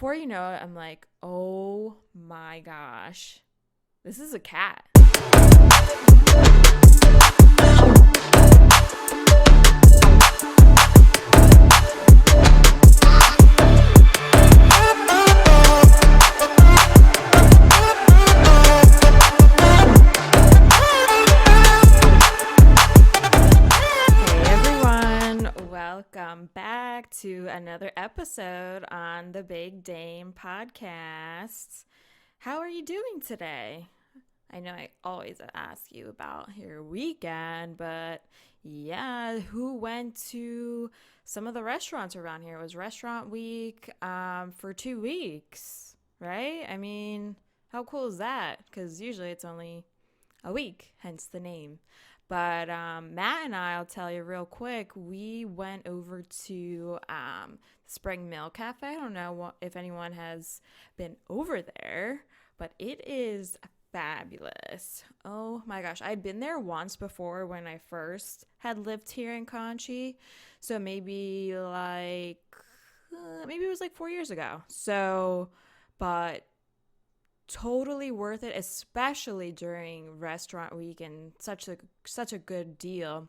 before you know it, I'm like, oh my gosh, this is a cat. Welcome back to another episode on the Big Dane podcast. How are you doing today? I know I always ask you about your weekend, but yeah, who went to some of the restaurants around here? It was restaurant week for 2 weeks, right? I mean, how cool is that? Because usually it's only a week, hence the name. But Matt and I'll tell you real quick, we went over to Spring Mill Cafe. I don't know if anyone has been over there, but it is fabulous. Oh my gosh. I'd been there once before when I first had lived here in Conchi. So maybe it was like 4 years ago. So, but totally worth it, especially during restaurant week, and such a good deal.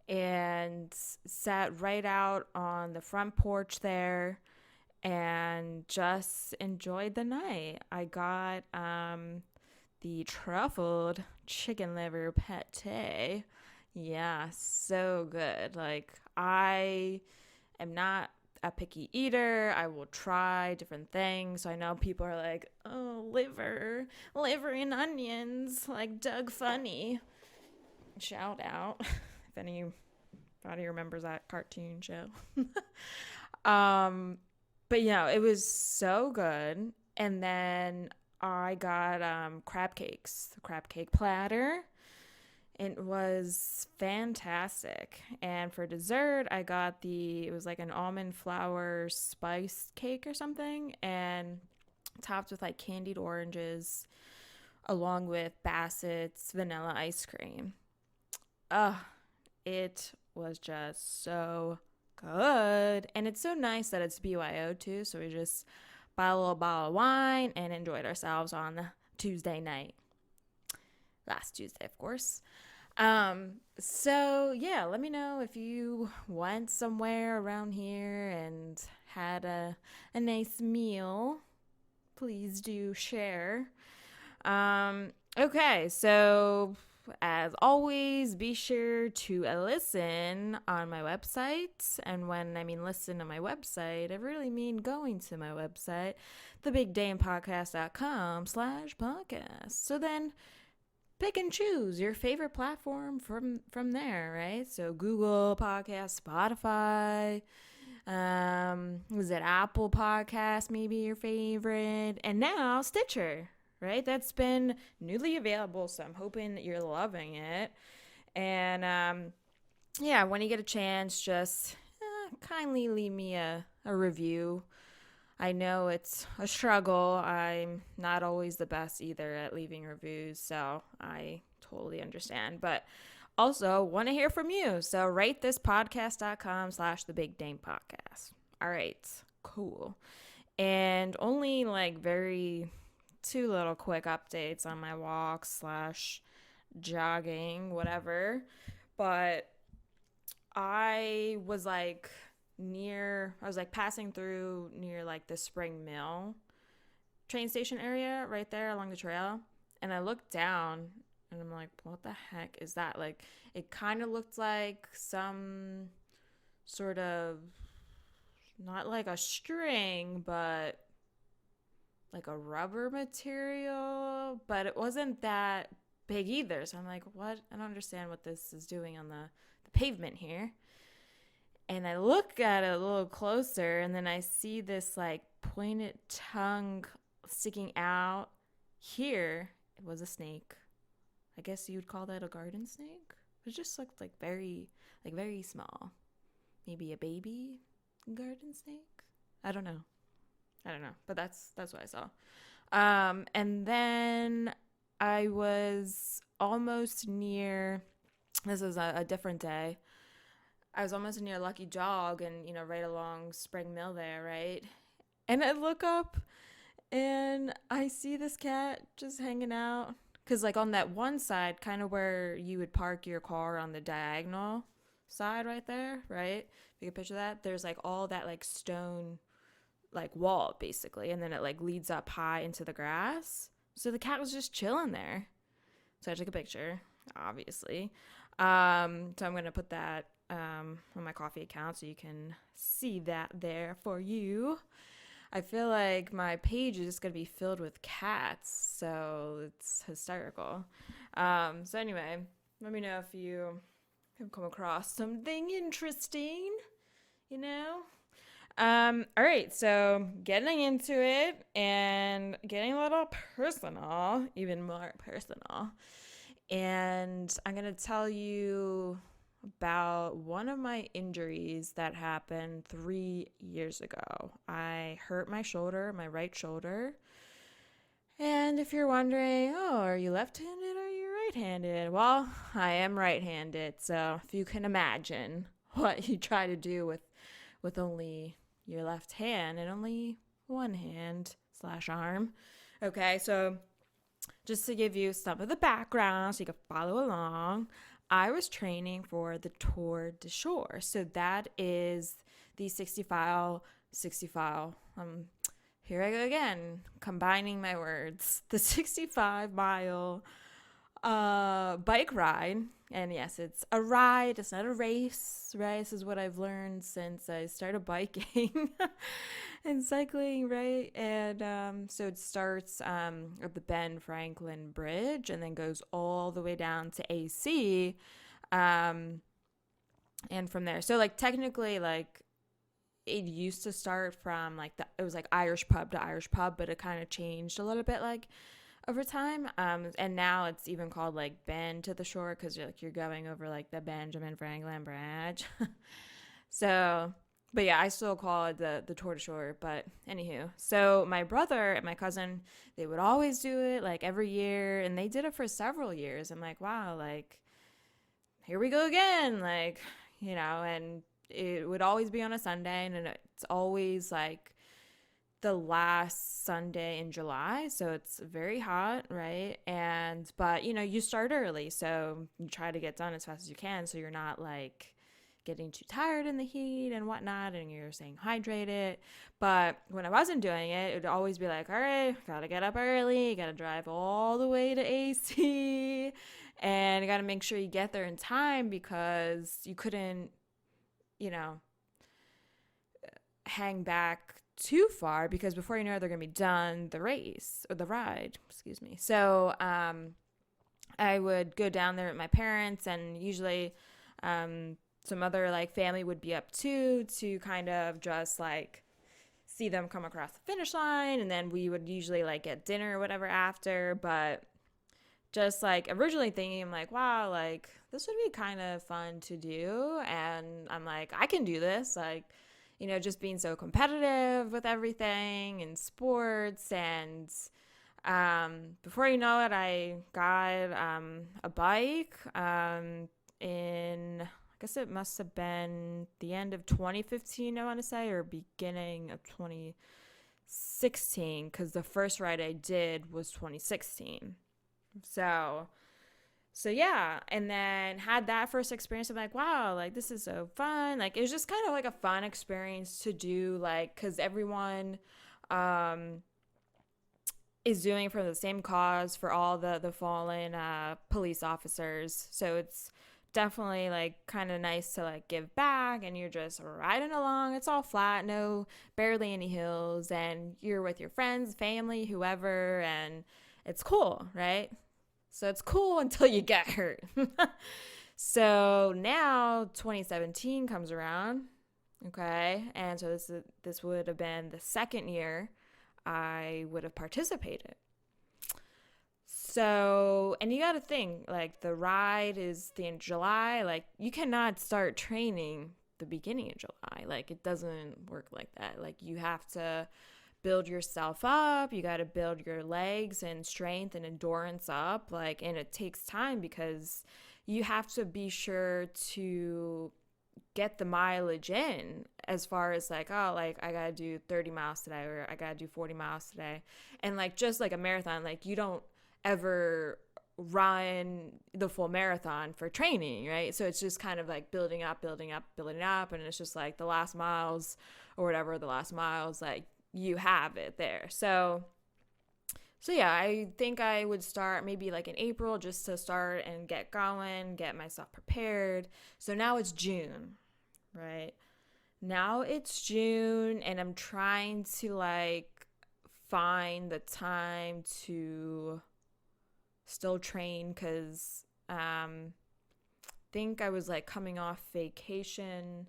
And sat right out on the front porch there and just enjoyed the night. I got the truffled chicken liver pate. Yeah, so good. Like, I am not a picky eater. I will try different things. So I know people are like, oh, liver and onions, like Doug Funny. Shout out if anybody remembers that cartoon show. But it was so good. And then I got crab cakes, the crab cake platter. It was fantastic. And for dessert, I got it was like an almond flour spiced cake or something, and topped with like candied oranges, along with Bassett's vanilla ice cream. It was just so good. And it's so nice that it's BYO too. So we just bought a little bottle of wine and enjoyed ourselves on the Tuesday night. Last Tuesday, of course. So yeah, let me know if you went somewhere around here and had a nice meal. Please do share. Okay, so as always, be sure to listen on my website. And when I mean listen to my website, I really mean going to my website, thebigdanepodcast.com/podcast. So then pick and choose your favorite platform from there, right? So Google Podcast, Spotify, was it Apple Podcast, maybe your favorite, and now Stitcher, right? That's been newly available, so I'm hoping that you're loving it. And when you get a chance, just kindly leave me a review. I know it's a struggle. I'm not always the best either at leaving reviews, so I totally understand. But also want to hear from you. So rate this podcast.com/thebigdanepodcast. All right, cool. And only like two little quick updates on my walk / jogging, whatever. But I was passing through near like the Spring Mill train station area right there along the trail, and I looked down and I'm like, what the heck is that? Like, it kind of looked like some sort of, not like a string, but like a rubber material, but it wasn't that big either. So I'm like, what? I don't understand what this is doing on the pavement here. And I look at it a little closer, and then I see this like pointed tongue sticking out. Here, it was a snake. I guess you would call that a garden snake. It just looked like very small. Maybe a baby garden snake. I don't know. But that's what I saw. And then I was almost near. This was a different day. I was almost near Lucky Dog and, right along Spring Mill there, right? And I look up and I see this cat just hanging out. Because, like, on that one side, kind of where you would park your car on the diagonal side right there, right? If you can picture that, there's like all that like stone, like wall basically. And then it like leads up high into the grass. So the cat was just chilling there. So I took a picture, obviously. So I'm going to put that on my coffee account so you can see that there for you. I feel like my page is just going to be filled with cats, so it's hysterical. So anyway, let me know if you have come across something interesting, you know? All right, so getting into it and getting a little personal, even more personal. And I'm going to tell you about one of my injuries that happened 3 years ago. I hurt my shoulder, my right shoulder. And if you're wondering, oh, are you left-handed or are you right-handed? Well, I am right-handed, so if you can imagine what you try to do with only your left hand and only one hand / arm. Okay, so just to give you some of the background so you can follow along, I was training for the Tour de Shore. So that is the 60-mile, here I go again, combining my words, the 65-mile bike ride. And yes, it's a ride, it's not a race, right? This is what I've learned since I started biking and cycling, right? And so it starts at the Ben Franklin Bridge and then goes all the way down to AC. And from there, so like technically, like it used to start from like it was like Irish pub to Irish pub, but it kind of changed a little bit like over time. And now it's even called like Bend to the Shore because you're going over like the Benjamin Franklin Bridge. So, but yeah, I still call it the Tour de Shore. But anywho, so my brother and my cousin, they would always do it like every year, and they did it for several years. I'm like, wow, like here we go again, like, you know. And it would always be on a Sunday, and it's always like the last Sunday in July, so it's very hot, right? And but you start early, so you try to get done as fast as you can so you're not like getting too tired in the heat and whatnot, and you're staying hydrated. But when I wasn't doing it, it would always be like, all right, gotta get up early, gotta drive all the way to AC, and you gotta make sure you get there in time because you couldn't, hang back too far because before you know it, they're gonna be done the race or the ride, excuse me. So I would go down there with my parents, and usually some other like family would be up too to kind of just like see them come across the finish line, and then we would usually like get dinner or whatever after. But just like originally thinking, I'm like, wow, like this would be kind of fun to do, and I'm like, I can do this, like, just being so competitive with everything in sports. And before you know it, I got a bike in, I guess it must have been the end of 2015, I want to say, or beginning of 2016, because the first ride I did was 2016. So yeah, and then had that first experience. I'm like, wow, like this is so fun. Like it was just kind of like a fun experience to do, like, because everyone is doing it for the same cause for all the fallen police officers. So it's definitely like kind of nice to like give back, and you're just riding along. It's all flat, barely any hills, and you're with your friends, family, whoever, and it's cool, right? So it's cool until you get hurt. So now 2017 comes around, okay? And so this would have been the second year I would have participated. So, and you got to think, like the ride is the end of July. Like you cannot start training the beginning of July. Like it doesn't work like that. Like you have to build yourself up. You got to build your legs and strength and endurance up, and it takes time because you have to be sure to get the mileage in, as far as like, oh, like I gotta do 30 miles today, or I gotta do 40 miles today. And like, just like a marathon, like you don't ever run the full marathon for training, right? So it's just kind of like building up, building up, building up. And it's just like the last miles or whatever, the last miles, like you have it there. So yeah, I think I would start maybe like in April, just to start and get going, get myself prepared. So now it's June, right? Now it's June, and I'm trying to like find the time to still train, because think I was like coming off vacation,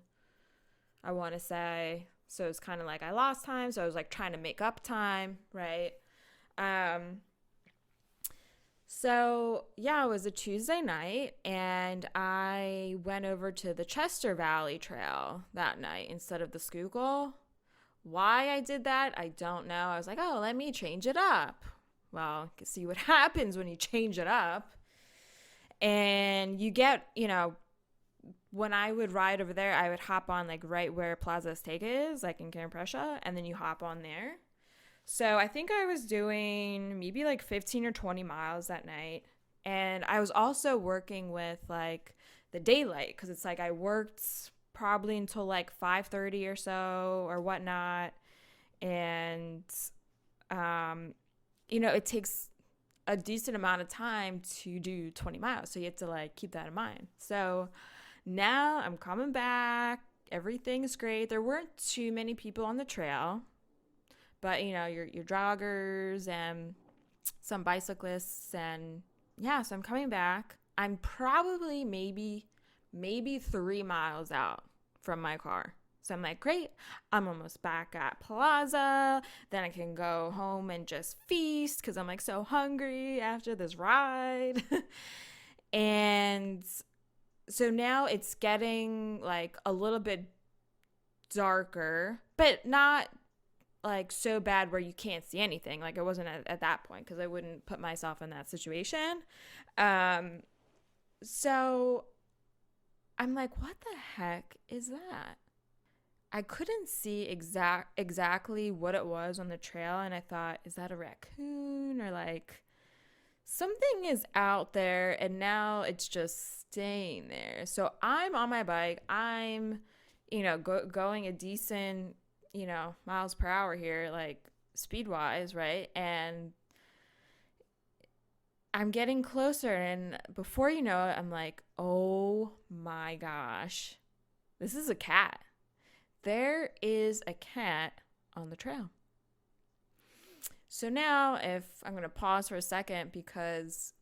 I want to say. So it's kind of like I lost time, so I was like trying to make up time, right? Um, so yeah, it was a Tuesday night, and I went over to the Chester Valley Trail that night instead of the Schuylkill. Why I did that, I don't know. I was like, oh, let me change it up. Well, you can see what happens when you change it up. And you get, when I would ride over there, I would hop on like right where Plaza Azteca is, like in Camp Prussia, and then you hop on there. So I think I was doing maybe like 15 or 20 miles that night. And I was also working with like the daylight, because it's like I worked probably until like 5:30 or so or whatnot. And, it takes a decent amount of time to do 20 miles. So you have to like keep that in mind. So now I'm coming back. Everything's great. There weren't too many people on the trail. But, your joggers and some bicyclists, and yeah, so I'm coming back. I'm probably maybe 3 miles out from my car. So I'm like, great, I'm almost back at Plaza. Then I can go home and just feast, because I'm like so hungry after this ride. And so now it's getting like a little bit darker, but not like so bad where you can't see anything. Like I wasn't at that point, because I wouldn't put myself in that situation. So I'm like, what the heck is that? I couldn't see exactly what it was on the trail, and I thought, is that a raccoon, or like something is out there, and now it's just staying there. So I'm on my bike. I'm, going a decent miles per hour here, like speed wise, right? And I'm getting closer, and before you know it, I'm like, oh my gosh, this is a cat. There is a cat on the trail. So now, if I'm going to pause for a second, because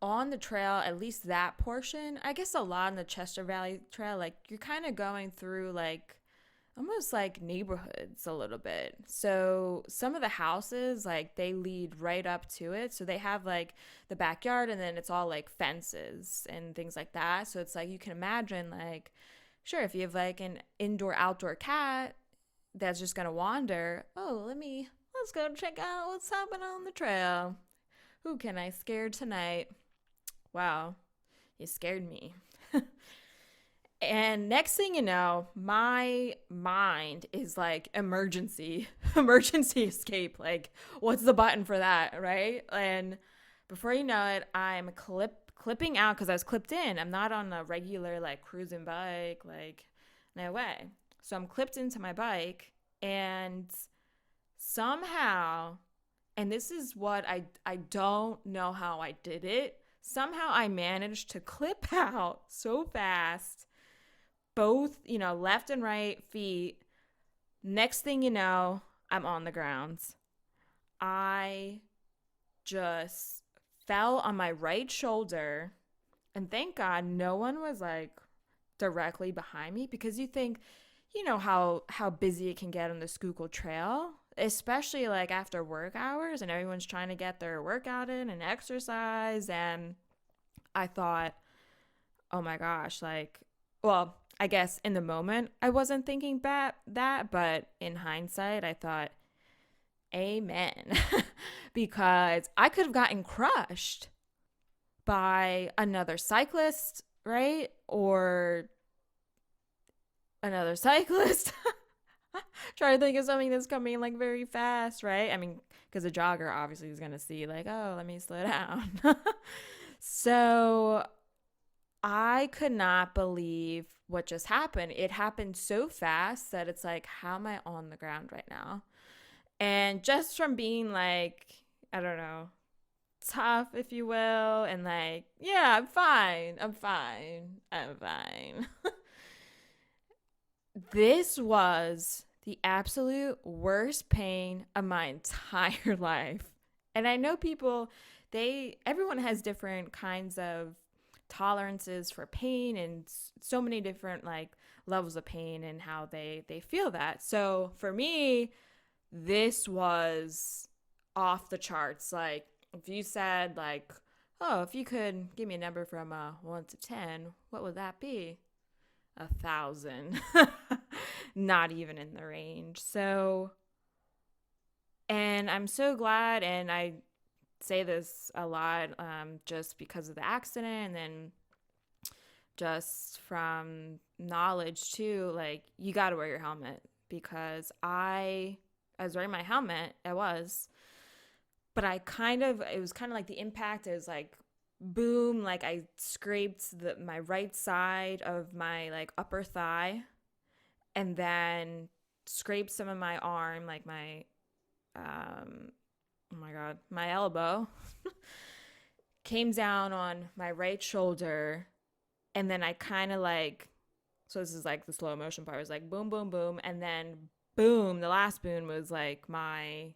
on the trail, at least that portion, I guess a lot on the Chester Valley Trail, like you're kind of going through like almost like neighborhoods a little bit. So some of the houses, like they lead right up to it. So they have like the backyard, and then it's all like fences and things like that. So it's like, you can imagine like, sure, if you have like an indoor outdoor cat that's just going to wander, let's go check out what's happening on the trail. Who can I scare tonight? Wow, you scared me. And next thing you know, my mind is like emergency escape. Like, what's the button for that, right? And before you know it, I'm clipping out, because I was clipped in. I'm not on a regular like cruising bike, like no way. So I'm clipped into my bike, and somehow, and this is what I don't know how I did it. Somehow I managed to clip out so fast, both, left and right feet. Next thing you know, I'm on the ground. I just fell on my right shoulder, and thank God no one was like directly behind me, because you think, how busy it can get on the Schuylkill Trail, especially like after work hours, and everyone's trying to get their workout in and exercise. And I thought, oh my gosh, like, well, I guess in the moment I wasn't thinking that, but in hindsight I thought, amen. Because I could have gotten crushed by another cyclist, right? Or another cyclist. Try to think of something that's coming like very fast, right? I mean, because a jogger obviously is going to see like, oh, let me slow down. So I could not believe what just happened. It happened so fast that it's like, how am I on the ground right now? And just from being like, I don't know, tough, if you will, and like, yeah, I'm fine. I'm fine. I'm fine. This was the absolute worst pain of my entire life. And I know people, everyone has different kinds of tolerances for pain and so many different like levels of pain and how they feel that. So for me, this was off the charts. Like if you said like, oh, if you could give me a number from 1 to 10, what would that be? 1,000. Not even in the range. So, and I'm so glad, and I say this a lot, just because of the accident, and then just from knowledge too, like you got to wear your helmet, because I was wearing my helmet. But it was kind of like the impact is like boom, like I scraped my right side of my like upper thigh, and then scraped some of my arm, like my oh my god, my elbow. Came down on my right shoulder, and then I kind of like, so this is like the slow motion part, it was like boom boom boom, and then boom, the last boom was like my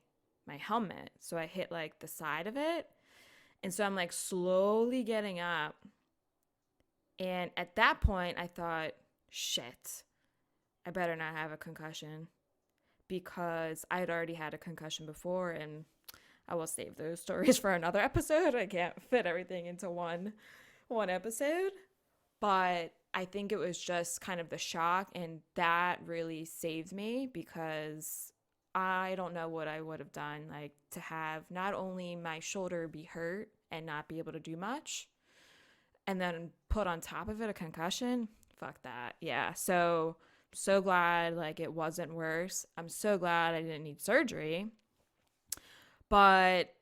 helmet. So I hit like the side of it. And so I'm like slowly getting up. And at that point, I thought, shit, I better not have a concussion, because I had already had a concussion before. And I will save those stories for another episode. I can't fit everything into one episode. But I think it was just kind of the shock. And that really saved me, because I don't know what I would have done, like to have not only my shoulder be hurt and not be able to do much, and then put on top of it a concussion. Fuck that. Yeah. So glad like it wasn't worse. I'm so glad I didn't need surgery. But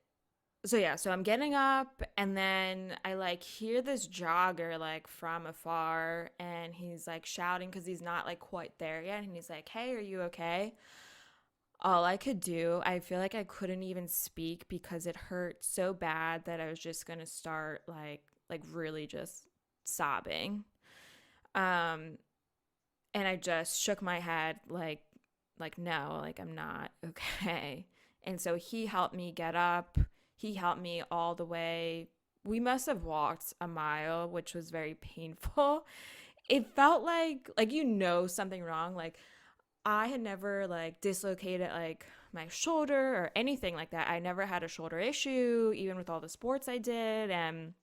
so yeah, so I'm getting up, and then I like hear this jogger like from afar, and he's like shouting because he's not like quite there yet, and he's like, "Hey, are you okay?" All I could do, I feel like I couldn't even speak because it hurt so bad that I was just gonna start like really just sobbing. Um, and I just shook my head like no, like I'm not okay. And so he helped me get up. He helped me all the way. We must have walked a mile, which was very painful. It felt like something wrong. Like I had never like dislocated like my shoulder or anything like that. I never had a shoulder issue, even with all the sports I did, and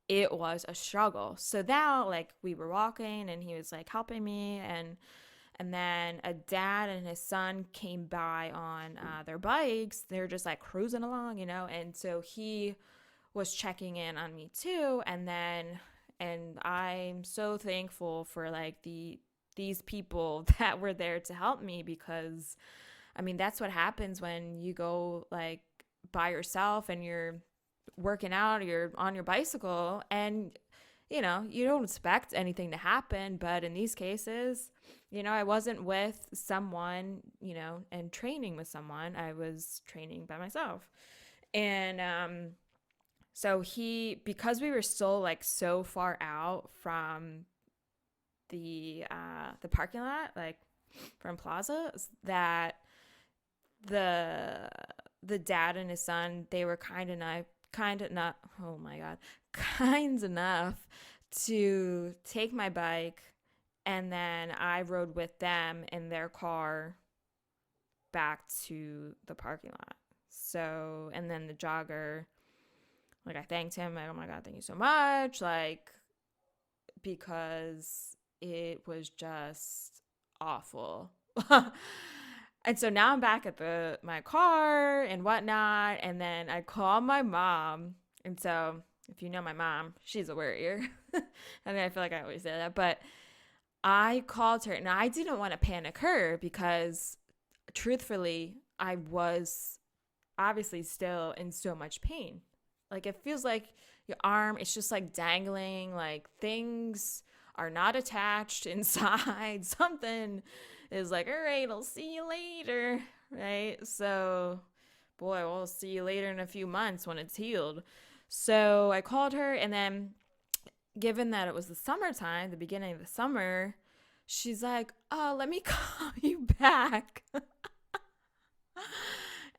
it was a struggle. So now like we were walking, and he was like helping me, and then a dad and his son came by on their bikes. They were just like cruising along, and so he was checking in on me too. And I'm so thankful for like these people that were there to help me, because I mean that's what happens when you go like by yourself and you're working out, or you're on your bicycle, and you don't expect anything to happen. But in these cases, I wasn't with someone, and training with someone. I was training by myself. And so because we were still like so far out from the parking lot, like from Plaza, that the dad and his son, they were kind enough oh my god, kind enough to take my bike, and then I rode with them in their car back to the parking lot. So, and then the jogger, like I thanked him, like, oh my god, thank you so much, like, because it was just awful. And so now I'm back at my car and whatnot, and then I call my mom. And so if you know my mom, she's a warrior. I mean, I feel like I always say that, but I called her. Now, I didn't want to panic her because truthfully, I was obviously still in so much pain. Like it feels like your arm, it's just like dangling, like things are not attached inside. Something is like, all right, I'll see you later. Right. So, boy, we'll see you later in a few months when it's healed. So I called her, and then given that it was the summertime, the beginning of the summer, she's like, oh, let me call you back.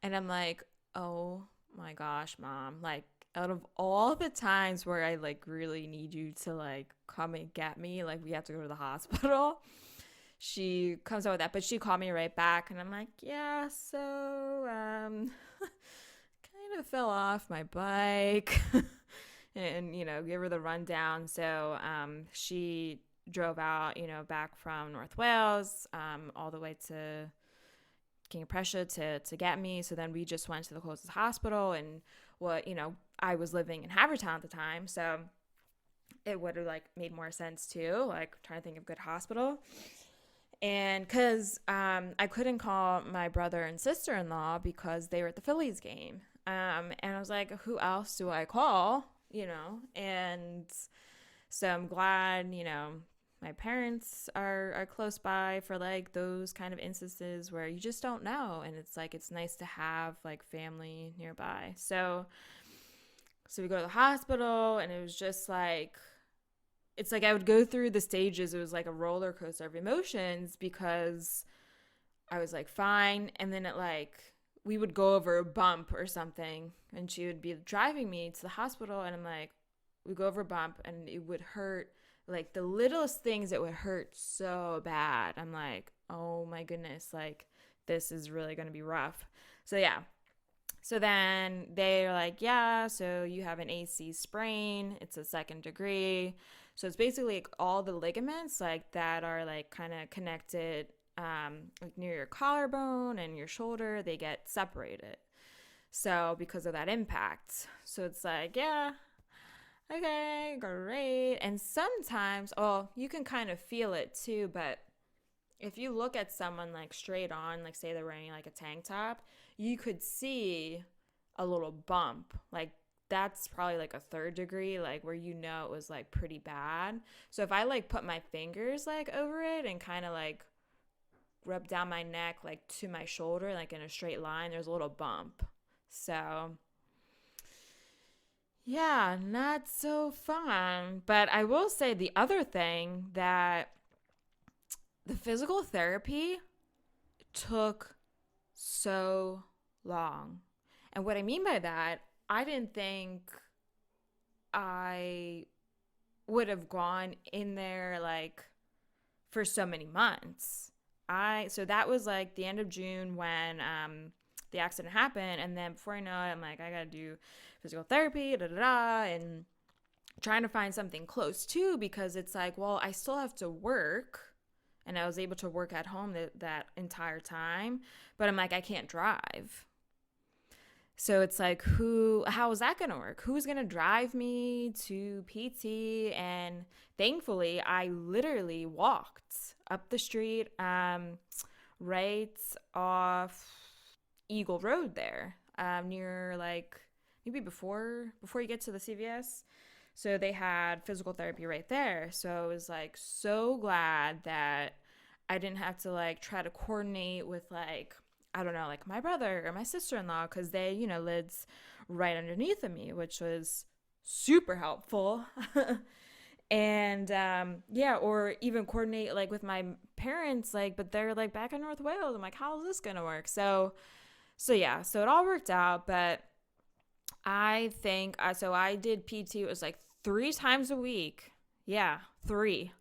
And I'm like, oh my gosh, mom. Like, out of all the times where I like really need you to like come and get me, like we have to go to the hospital, she comes out with that. But she called me right back, and I'm like, yeah, so kind of fell off my bike. And give her the rundown. So she drove out, back from North Wales, all the way to King of Prussia to get me. So then we just went to the closest hospital, and I was living in Havertown at the time, so it would have like made more sense too, like trying to think of good hospital. And because I couldn't call my brother and sister-in-law because they were at the Phillies game, and I was like, who else do I call? And so I'm glad my parents are close by for like those kind of instances where you just don't know, and it's like it's nice to have like family nearby. So we go to the hospital, and it was just like, it's like I would go through the stages. It was like a roller coaster of emotions because I was like fine, and then it like we would go over a bump or something, and she would be driving me to the hospital, and I'm like, we go over a bump, and it would hurt, like the littlest things, it would hurt so bad. I'm like, oh my goodness, like this is really going to be rough. So yeah. So then they're like, yeah, so you have an AC sprain. It's a 2nd degree. So it's basically like all the ligaments like that are like kind of connected like near your collarbone and your shoulder, they get separated. So because of that impact. So it's like, yeah, okay, great. And sometimes, oh, you can kind of feel it too, but if you look at someone like straight on, like say they're wearing like a tank top, you could see a little bump. Like that's probably like a 3rd degree, like where it was like pretty bad. So if I like put my fingers like over it and kind of like rub down my neck like to my shoulder, like in a straight line, there's a little bump. So yeah, not so fun. But I will say the other thing that the physical therapy took so long. And what I mean by that, I didn't think I would have gone in there like for so many months. So that was like the end of June when the accident happened, and then before I know it, I'm like, I gotta do physical therapy, da da da, and trying to find something close too, because it's like, well, I still have to work, and I was able to work at home that entire time, but I'm like, I can't drive. So it's like, how is that going to work? Who's going to drive me to PT? And thankfully, I literally walked up the street, right off Eagle Road there, near like maybe before you get to the CVS. So they had physical therapy right there. So I was like so glad that I didn't have to like try to coordinate with like, I don't know, like my brother or my sister-in-law, because they, lives right underneath of me, which was super helpful. And yeah, or even coordinate like with my parents, like, but they're like back in North Wales. I'm like, how is this gonna work? So yeah, so it all worked out. But I think so I did PT, it was like 3 times a week. Yeah, 3.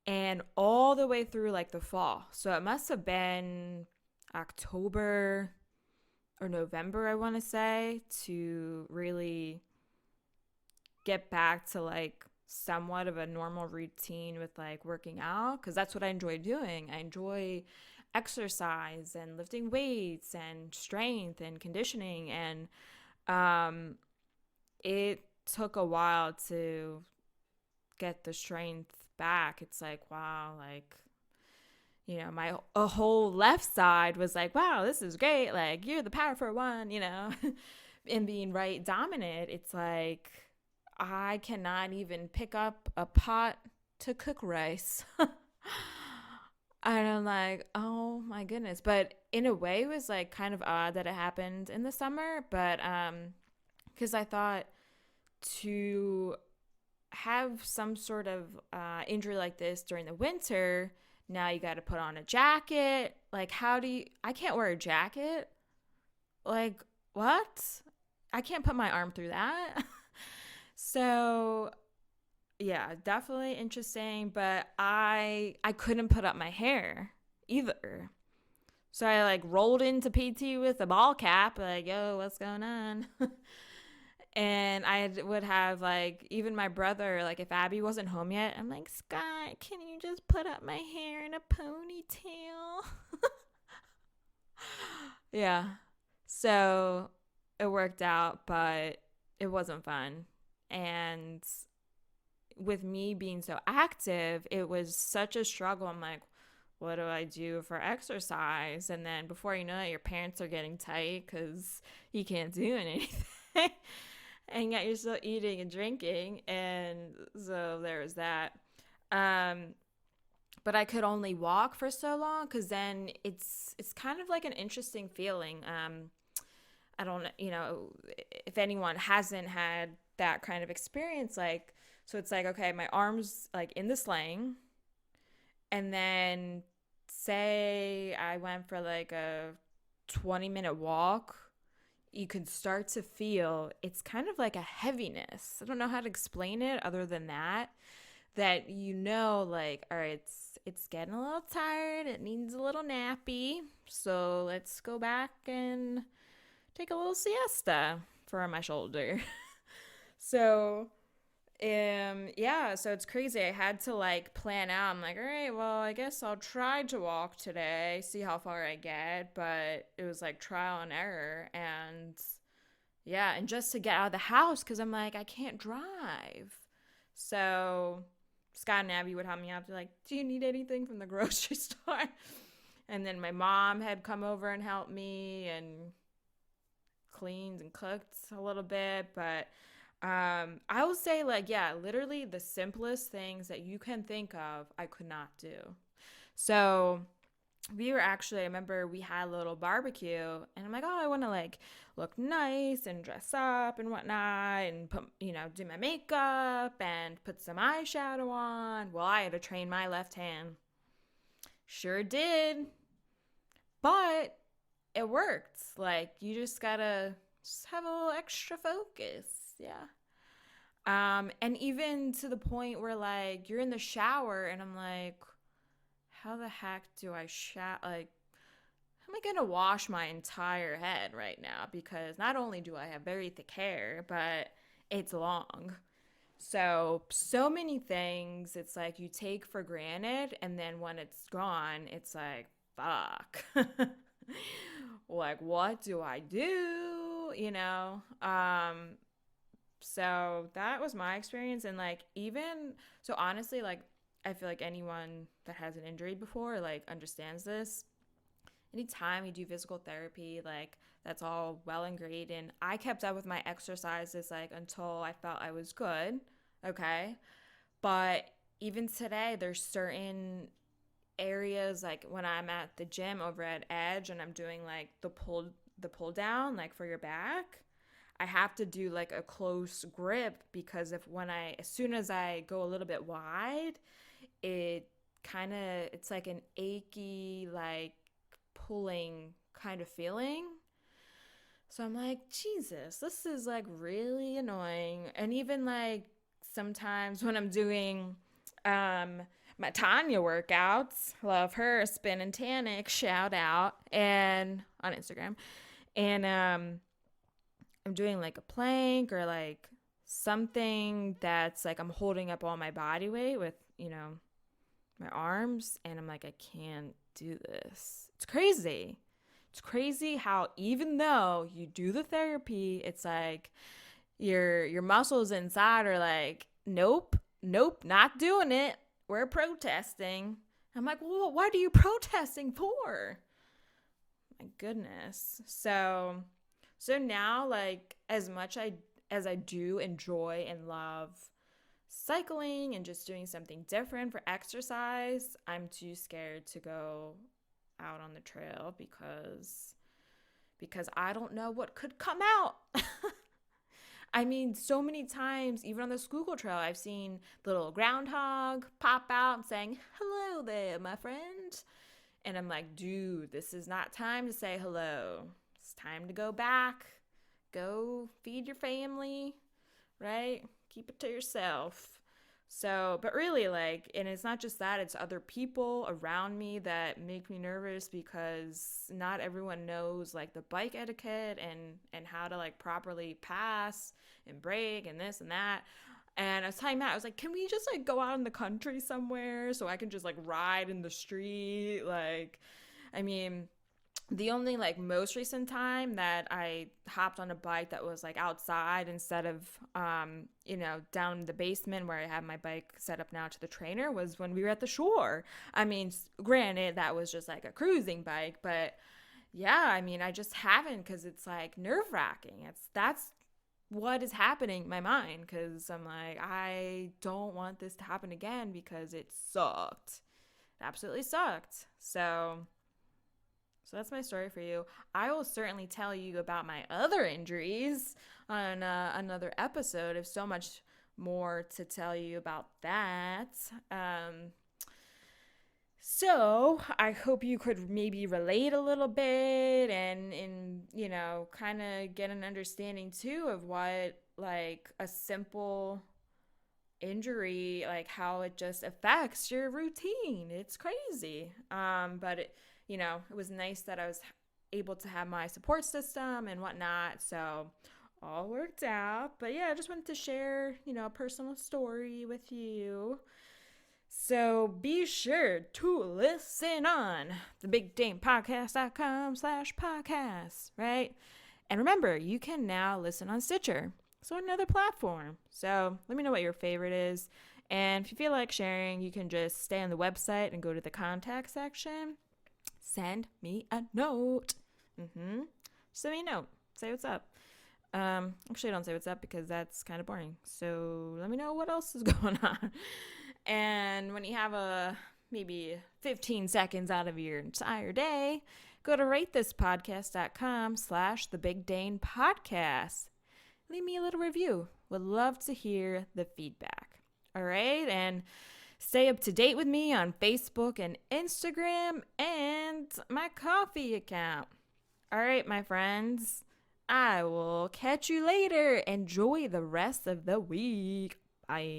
And all the way through like the fall. So it must have been October or November, I want to say, to really get back to like somewhat of a normal routine with like working out, because that's what I enjoy doing. I enjoy exercise and lifting weights and strength and conditioning, and it took a while to get the strength back, it's like, wow, like, my a whole left side was like, wow, this is great. Like, you're the powerful one, and being right dominant, it's like, I cannot even pick up a pot to cook rice. And I'm like, oh my goodness. But in a way, it was like kind of odd that it happened in the summer. But because I thought to have some sort of injury like this during the winter, now you got to put on a jacket. Like, I can't wear a jacket. Like, what? I can't put my arm through that. So yeah, definitely interesting, but I couldn't put up my hair either. So I like rolled into PT with a ball cap, like, yo, what's going on? And I would have like even my brother, like if Abby wasn't home yet, I'm like, Scott, can you just put up my hair in a ponytail? Yeah. So it worked out, but it wasn't fun. And with me being so active, it was such a struggle. I'm like, what do I do for exercise? And then before you know it, your pants are getting tight because you can't do anything. And yet you're still eating and drinking. And so there was that. But I could only walk for so long because then it's kind of like an interesting feeling. I don't know, if anyone hasn't had that kind of experience, like, so it's like, okay, my arm's like in the sling, and then say I went for like a 20-minute walk, you can start to feel it's kind of like a heaviness. I don't know how to explain it other than that like, all right, it's getting a little tired, it needs a little nappy, so let's go back and take a little siesta for my shoulder. So yeah, so it's crazy. I had to like plan out. I'm like, all right, well, I guess I'll try to walk today, see how far I get. But it was like trial and error. And yeah, and just to get out of the house because I'm like, I can't drive. So Scott and Abby would help me out. They're like, do you need anything from the grocery store? And then my mom had come over and helped me and cleaned and cooked a little bit. But I would say, like, yeah, literally the simplest things that you can think of, I could not do. So I remember we had a little barbecue, and I'm like, oh, I want to like look nice and dress up and whatnot and put, do my makeup and put some eyeshadow on. Well, I had to train my left hand. Sure did. But it worked. Like, you just gotta have a little extra focus. Yeah. And even to the point where like you're in the shower and I'm like, how the heck do I like, how am I gonna wash my entire head right now? Because not only do I have very thick hair, but it's long. So many things it's like you take for granted, and then when it's gone, it's like, fuck. Like, what do I do? So that was my experience. And like, so honestly, like, I feel like anyone that has an injury before like understands this. Anytime you do physical therapy, like, that's all well and great, and I kept up with my exercises like until I felt I was good. Okay. But even today, there's certain areas, like when I'm at the gym over at Edge and I'm doing like the pull down, like for your back, I have to do like a close grip, because as soon as I go a little bit wide, it's like an achy, like pulling kind of feeling. So I'm like, Jesus, this is like really annoying. And even like sometimes when I'm doing my Tanya workouts, love her, Spin and Tannic, shout out, and on Instagram, and I'm doing like a plank or like something that's like I'm holding up all my body weight with, my arms, and I'm like, I can't do this. It's crazy. It's crazy how even though you do the therapy, it's like your muscles inside are like, nope, not doing it. we're protesting. I'm like, well, what are you protesting for? My goodness. So now, like, as much as I do enjoy and love cycling and just doing something different for exercise, I'm too scared to go out on the trail because I don't know what could come out. I mean, so many times, even on the Schuylkill Trail, I've seen the little groundhog pop out and saying, "Hello there, my friend." And I'm like, dude, this is not time to say hello. It's time to go back. Go feed your family, right? Keep it to yourself. So, but really, like, and it's not just that, it's other people around me that make me nervous because not everyone knows, like, the bike etiquette and how to, like, properly pass and brake and this and that. And I was telling Matt, I was like, can we just, like, go out in the country somewhere so I can just, like, ride in the street? Like, I mean, the only, like, most recent time that I hopped on a bike that was, like, outside instead of, down in the basement where I have my bike set up now to the trainer was when we were at the shore. I mean, granted, that was just, like, a cruising bike, but yeah, I mean, I just haven't because it's, like, nerve-wracking. That's what is happening in my mind because I'm like, I don't want this to happen again because it sucked. It absolutely sucked. So that's my story for you. I will certainly tell you about my other injuries on another episode. I have so much more to tell you about that. So I hope you could maybe relate a little bit and kind of get an understanding too of what, like, a simple injury, like, how it just affects your routine. It's crazy. But it was nice that I was able to have my support system and whatnot. So all worked out. But yeah, I just wanted to share, a personal story with you. So be sure to listen on the BigDanePodcast.com/podcasts, right? And remember, you can now listen on Stitcher. So another platform. So let me know what your favorite is. And if you feel like sharing, you can just stay on the website and go to the contact section. Send me a note. Send me a note. Say what's up. Actually, don't say what's up because that's kind of boring. So let me know what else is going on. And when you have maybe 15 seconds out of your entire day, go to ratethispodcast.com/thebigdanepodcast. Leave me a little review. Would love to hear the feedback. All right. And stay up to date with me on Facebook and Instagram and my coffee account. All right, my friends. I will catch you later. Enjoy the rest of the week. Bye.